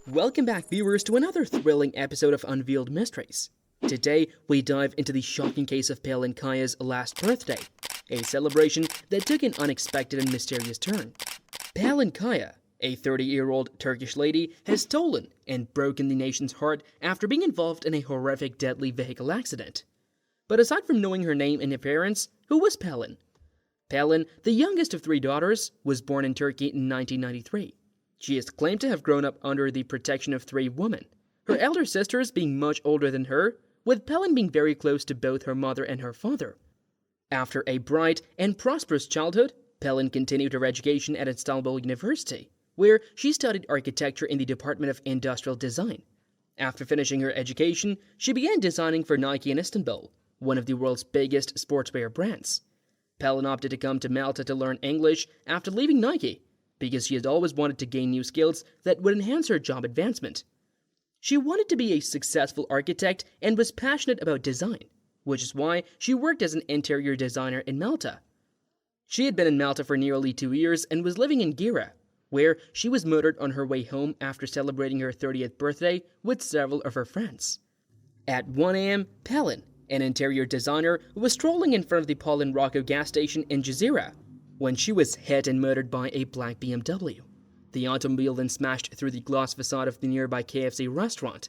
Welcome back, viewers, to another thrilling episode of Unveiled Mysteries. Today, we dive into the shocking case of Pelin Kaya's last birthday, a celebration that took an unexpected and mysterious turn. Palin Kaya, a 30-year-old Turkish lady, has stolen and broken the nation's heart after being involved in a horrific deadly vehicle accident. But aside from knowing her name and appearance, who was Pelin? Pelin, the youngest of three daughters, was born in Turkey in 1993. She is claimed to have grown up under the protection of three women, her elder sisters being much older than her, with Pelin being very close to both her mother and her father. After a bright and prosperous childhood, Pelin continued her education at Istanbul University, where she studied architecture in the Department of Industrial Design. After finishing her education, she began designing for Nike in Istanbul, one of the world's biggest sportswear brands. Pelin opted to come to Malta to learn English after leaving Nike, because she had always wanted to gain new skills that would enhance her job advancement. She wanted to be a successful architect and was passionate about design, which is why she worked as an interior designer in Malta. She had been in Malta for nearly 2 years and was living in Gira, where she was murdered on her way home after celebrating her 30th birthday with several of her friends. At 1 a.m., Pelin, an interior designer, was strolling in front of the Palin gas station in Jazeera when she was hit and murdered by a black BMW. The automobile then smashed through the glass facade of the nearby KFC restaurant.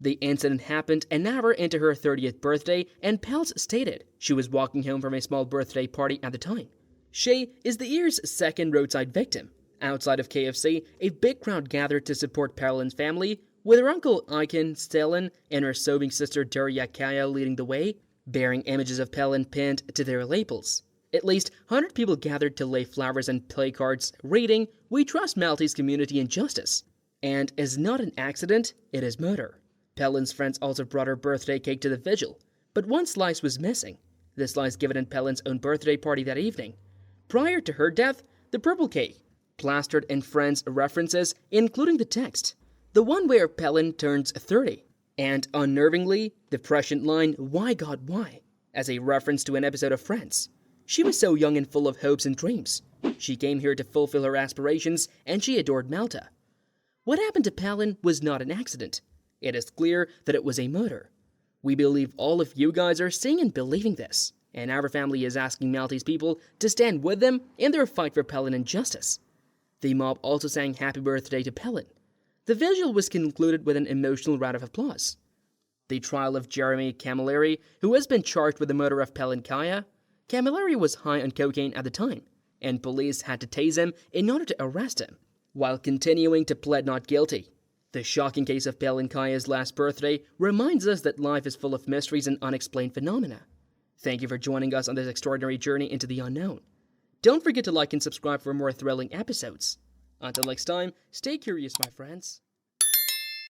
The incident happened an hour into her 30th birthday, and Pels stated she was walking home from a small birthday party at the time. She is the year's second roadside victim. Outside of KFC, a big crowd gathered to support Pelin's family, with her uncle Iken Stelin and her sobbing sister Derya Kaya leading the way, bearing images of Pelin pinned to their lapels. At least 100 people gathered to lay flowers and play cards, reading, "We trust Maltese community and justice." And is not an accident, it is murder. Pelin's friends also brought her birthday cake to the vigil, but one slice was missing. The slice given at Pelin's own birthday party that evening. Prior to her death, the purple cake, plastered in friends' references, including the text, the one where Pelin turns 30, and unnervingly, the prescient line, "Why God, why?" as a reference to an episode of Friends. She was so young and full of hopes and dreams. She came here to fulfill her aspirations, and she adored Malta. What happened to Pelin was not an accident. It is clear that it was a murder. We believe all of you guys are seeing and believing this, and our family is asking Maltese people to stand with them in their fight for Pelin and justice. The mob also sang happy birthday to Pelin. The vigil was concluded with an emotional round of applause. The trial of Jeremy Camilleri, who has been charged with the murder of Pelin Kaya. Camilleri was high on cocaine at the time, and police had to tase him in order to arrest him, while continuing to plead not guilty. The shocking case of Pelin Kaya's last birthday reminds us that life is full of mysteries and unexplained phenomena. Thank you for joining us on this extraordinary journey into the unknown. Don't forget to like and subscribe for more thrilling episodes. Until next time, stay curious, my friends.